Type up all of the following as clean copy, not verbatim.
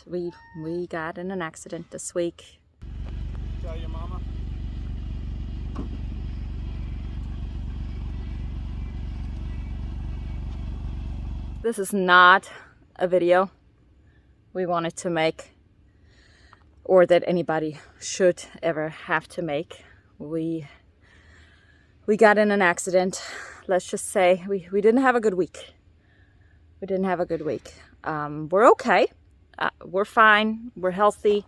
We got in an accident this week. Tell your mama. This is not a video we wanted to make, or that anybody should ever have to make. We got in an accident. Let's just say we didn't have a good week. We didn't have a good week. We're okay. We're fine. We're healthy.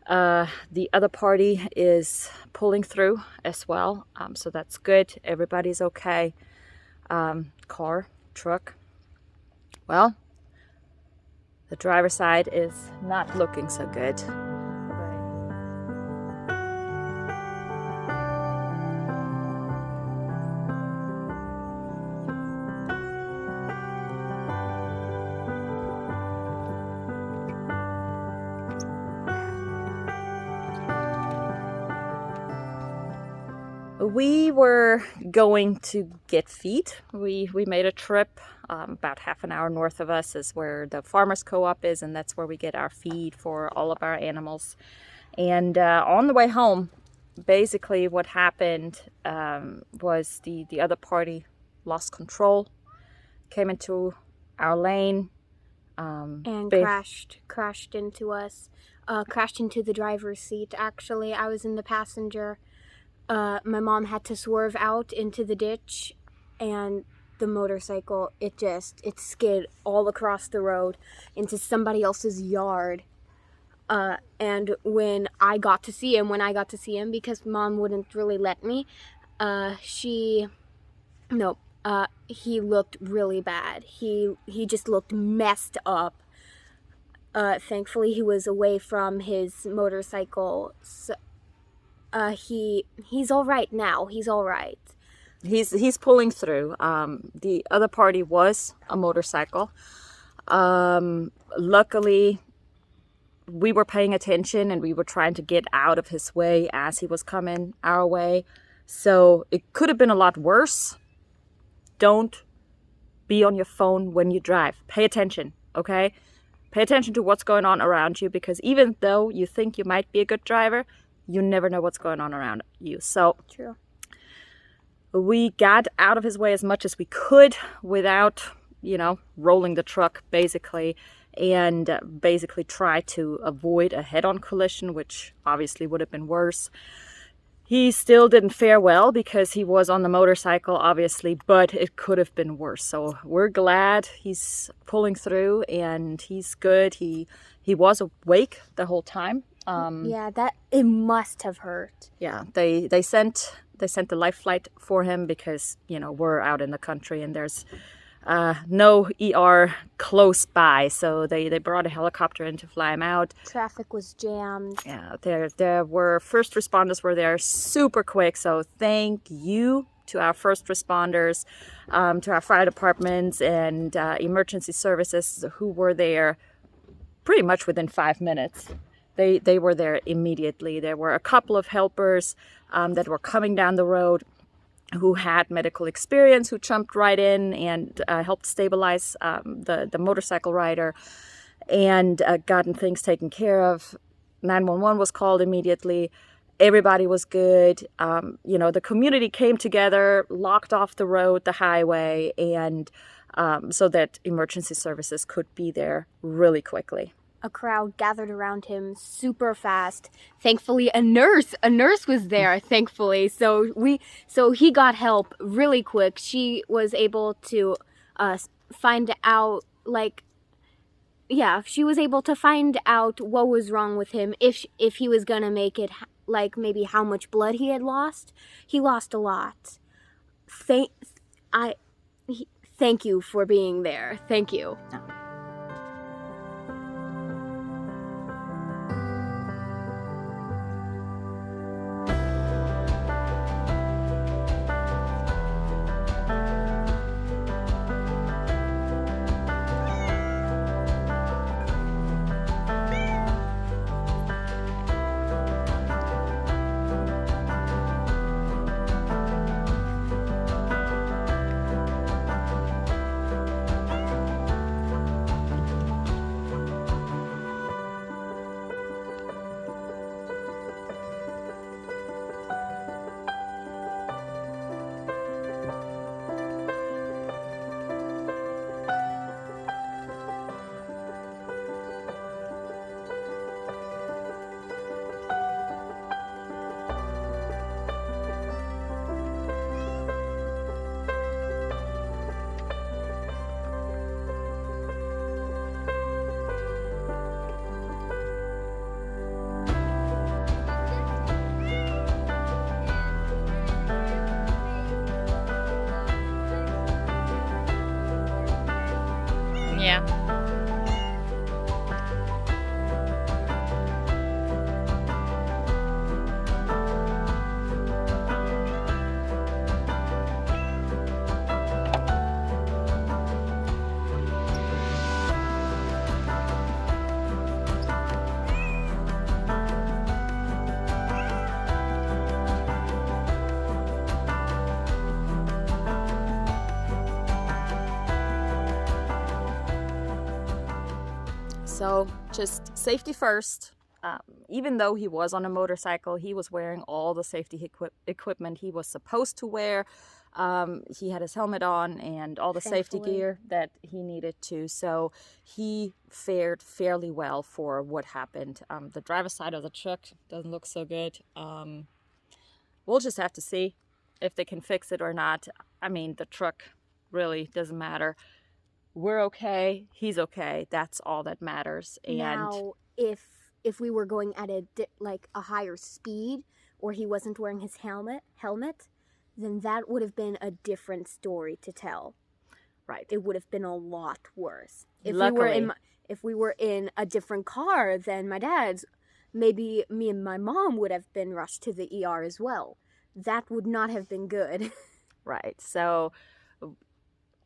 The other party is pulling through as well. So that's good. Everybody's okay. Car, truck. Well, the driver's side is not looking so good. We were going to get feed. We made a trip about half an hour north of us is where the farmers co-op is, and that's where we get our feed for all of our animals. And on the way home, basically what happened was the other party lost control, came into our lane, and crashed into us, crashed into the driver's seat. Actually, I was in the passenger. My mom had to swerve out into the ditch, and the motorcycle, it skid all across the road into somebody else's yard. And when I got to see him, because mom wouldn't really let me, he looked really bad. He just looked messed up. Thankfully, he was away from his motorcycle. So, he's all right now. He's all right. He's pulling through. The other party was a motorcycle. Luckily, we were paying attention and we were trying to get out of his way as he was coming our way. So it could have been a lot worse. Don't be on your phone when you drive. Pay attention, okay? Pay attention to what's going on around you, because even though you think you might be a good driver, you never know what's going on around you. So true. We got out of his way as much as we could without, rolling the truck basically, and basically try to avoid a head-on collision, which obviously would have been worse. He still didn't fare well because he was on the motorcycle, obviously, but it could have been worse. So we're glad he's pulling through and he's good. He was awake the whole time. It must have hurt. Yeah, they sent the life flight for him because we're out in the country and there's no ER close by, so they brought a helicopter in to fly him out. Traffic was jammed. Yeah, there were first responders were there super quick. So thank you to our first responders, to our fire departments and emergency services who were there pretty much within 5 minutes. They were there immediately. There were a couple of helpers that were coming down the road who had medical experience, who jumped right in and helped stabilize the motorcycle rider and gotten things taken care of. 911 was called immediately. Everybody was good. The community came together, locked off the road, the highway, and so that emergency services could be there really quickly. A crowd gathered around him super fast. Thankfully, a nurse was there, thankfully. So he got help really quick. She was able to find out, she was able to find out what was wrong with him, if he was gonna make it, maybe how much blood he had lost. He lost a lot. Thank you for being there. Thank you. So just safety first. Even though he was on a motorcycle, he was wearing all the safety equipment he was supposed to wear. He had his helmet on and all the safety gear that he needed to. So he fared fairly well for what happened. The driver's side of the truck doesn't look so good. We'll just have to see if they can fix it or not. I mean, the truck really doesn't matter. We're okay. He's okay. That's all that matters. And now, if we were going at a higher speed, or he wasn't wearing his helmet, then that would have been a different story to tell. Right. It would have been a lot worse. Luckily. If we were in a different car than my dad's, maybe me and my mom would have been rushed to the ER as well. That would not have been good. Right. So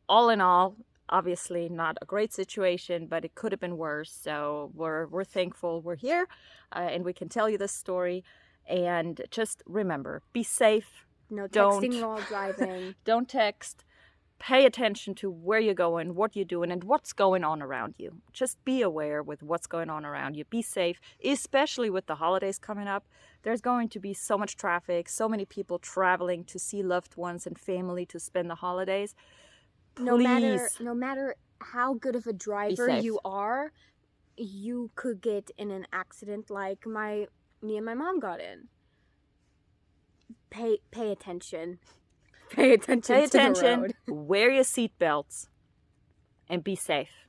all in all, obviously not a great situation, but it could have been worse. So we're thankful we're here and we can tell you this story. And just remember, be safe. No texting while driving. Don't text. Pay attention to where you're going, what you're doing, and what's going on around you. Just be aware with what's going on around you. Be safe, especially with the holidays coming up. There's going to be so much traffic, so many people traveling to see loved ones and family to spend the holidays. Please, no matter how good of a driver you are, you could get in an accident like me and my mom got in. Pay attention. Pay attention to the road. Wear your seatbelts, and be safe.